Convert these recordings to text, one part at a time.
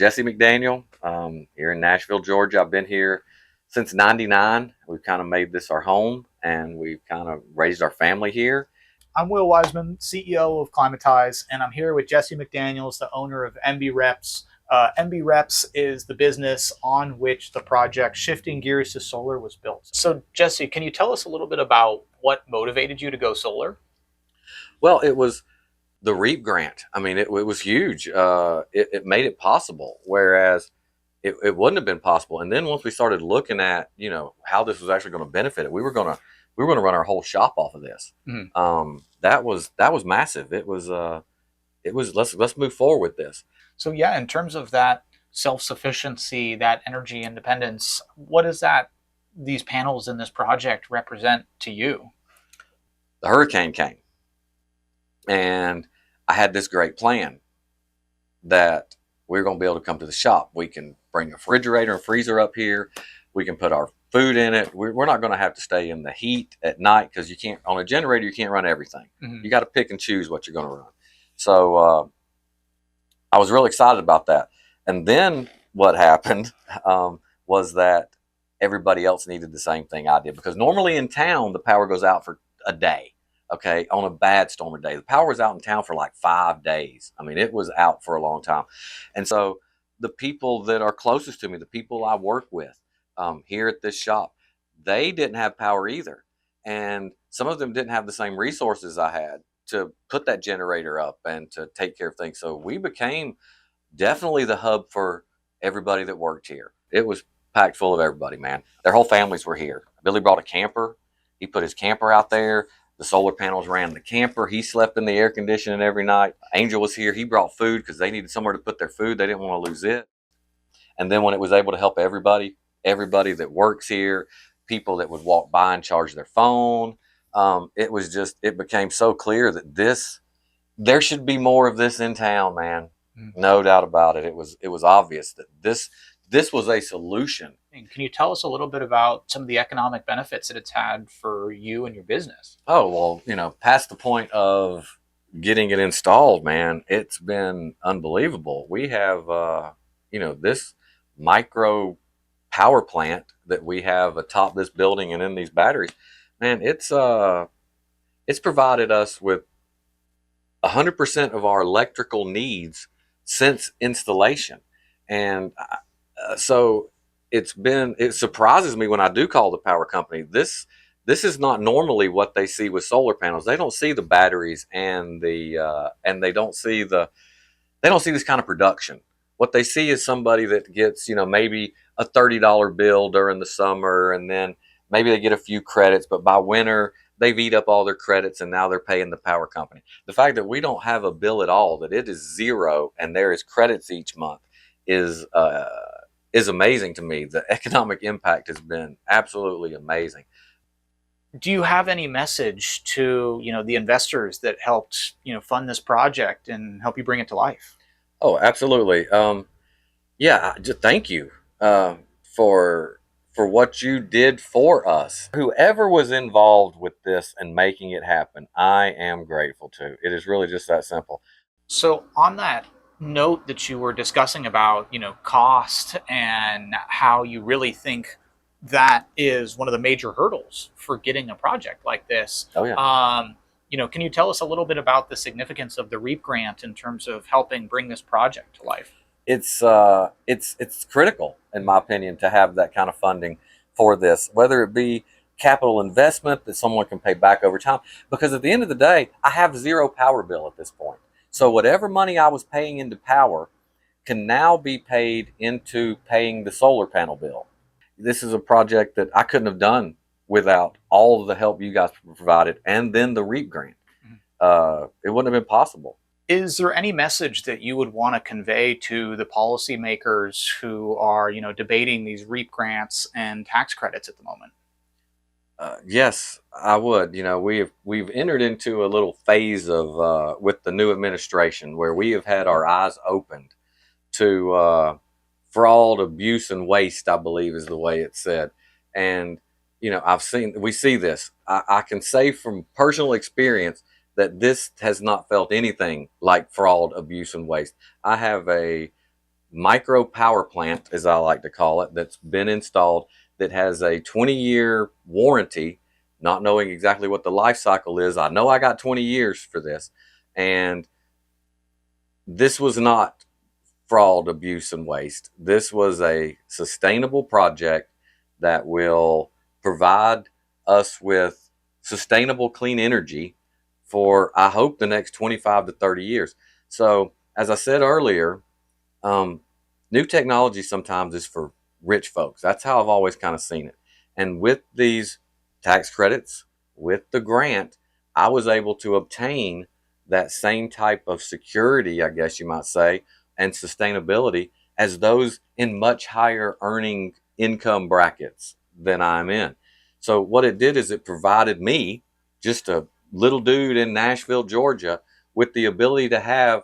Jesse McDaniel here in Nashville, Georgia. I've been here since '99. We've kind of made this our home, and we've kind of raised our family here. I'm Will Wiseman, CEO of 𝘬𝘭𝘪𝘮, and I'm here with Jesse McDaniel, the owner of 𝘬𝘭𝘪𝘮𝘀. 𝘬𝘬𝘮𝑀 is the business on which the project Shifting Gears to Solar was built. So Jesse, can you tell us a little bit about what motivated you to go solar? Well, it was the REAP grant. I mean, it was huge. It made it possible, whereas it wouldn't have been possible. And then once we started looking at, how this was actually going to benefit it, we were going to run our whole shop off of this. Mm-hmm. That was massive. It was let's move forward with this. So yeah, in terms of that self-sufficiency, that energy independence, what is that these panels in this project represent to you? The hurricane came, and I had this great plan that we're going to be able to come to the shop. We can bring a refrigerator and freezer up here. We can put our food in it. We're not going to have to stay in the heat at night, because you can't, on a generator, you can't run everything. Mm-hmm. You got to pick and choose what you're going to run. So I was really excited about that. And then what happened was that everybody else needed the same thing I did, because normally in town, the power goes out for a day. Okay, on a bad stormy day. The power was out in town for like 5 days. I mean, it was out for a long time. And so the people that are closest to me, the people I work with here at this shop, they didn't have power either. And some of them didn't have the same resources I had to put that generator up and to take care of things. So we became definitely the hub for everybody that worked here. It was packed full of everybody, man. Their whole families were here. Billy brought a camper. He put his camper out there. The solar panels ran the camper. He slept in the air conditioning every night. Angel was here. He brought food because they needed somewhere to put their food. They didn't want to lose it. And then when it was able to help everybody that works here, people that would walk by and charge their phone, it became so clear that there should be more of this in town, man. Mm-hmm. No doubt about it. It was obvious that this was a solution. Can you tell us a little bit about some of the economic benefits that it's had for you and your business? Oh, well, past the point of getting it installed, man, it's been unbelievable. We have, this micro power plant that we have atop this building and in these batteries. Man, it's provided us with 100% of our electrical needs since installation. And so it surprises me when I do call the power company. This is not normally what they see with solar panels. They don't see the batteries and they don't see this kind of production. What they see is somebody that gets, maybe a $30 bill during the summer, and then maybe they get a few credits, but by winter they've eat up all their credits and now they're paying the power company. The fact that we don't have a bill at all, that it is zero and there is credits each month is amazing to me. The economic impact has been absolutely amazing. Do you have any message to, the investors that helped, fund this project and help you bring it to life? Oh, absolutely. Yeah, just thank you for what you did for us. Whoever was involved with this and making it happen, I am grateful to. It is really just that simple. So on that note that you were discussing about, cost and how you really think that is one of the major hurdles for getting a project like this. Oh, yeah. Can you tell us a little bit about the significance of the REAP grant in terms of helping bring this project to life? It's critical, in my opinion, to have that kind of funding for this, whether it be capital investment that someone can pay back over time. Because at the end of the day, I have zero power bill at this point. So whatever money I was paying into power can now be paid into paying the solar panel bill. This is a project that I couldn't have done without all of the help you guys provided, and then the REAP grant. It wouldn't have been possible. Is there any message that you would want to convey to the policymakers who are, debating these REAP grants and tax credits at the moment? Yes, I would. We've entered into a little phase of with the new administration where we have had our eyes opened to fraud, abuse, and waste, I believe is the way it's said. And we see this. I can say from personal experience that this has not felt anything like fraud, abuse, and waste. I have a micro power plant, as I like to call it, that's been installed, that has a 20-year warranty, not knowing exactly what the life cycle is. I know I got 20 years for this. And this was not fraud, abuse, and waste. This was a sustainable project that will provide us with sustainable clean energy for, I hope, the next 25 to 30 years. So, as I said earlier, new technology sometimes is for rich folks. That's how I've always kind of seen it. And with these tax credits, with the grant, I was able to obtain that same type of security, I guess you might say, and sustainability as those in much higher earning income brackets than I'm in. So what it did is it provided me, just a little dude in Nashville, Georgia, with the ability to have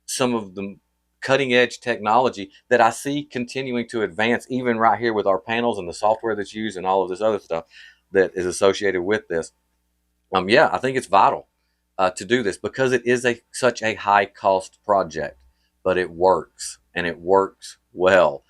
some of the cutting edge technology that I see continuing to advance, even right here with our panels and the software that's used and all of this other stuff that is associated with this. Yeah, I think it's vital to do this, because it is such a high cost project, but it works, and it works well.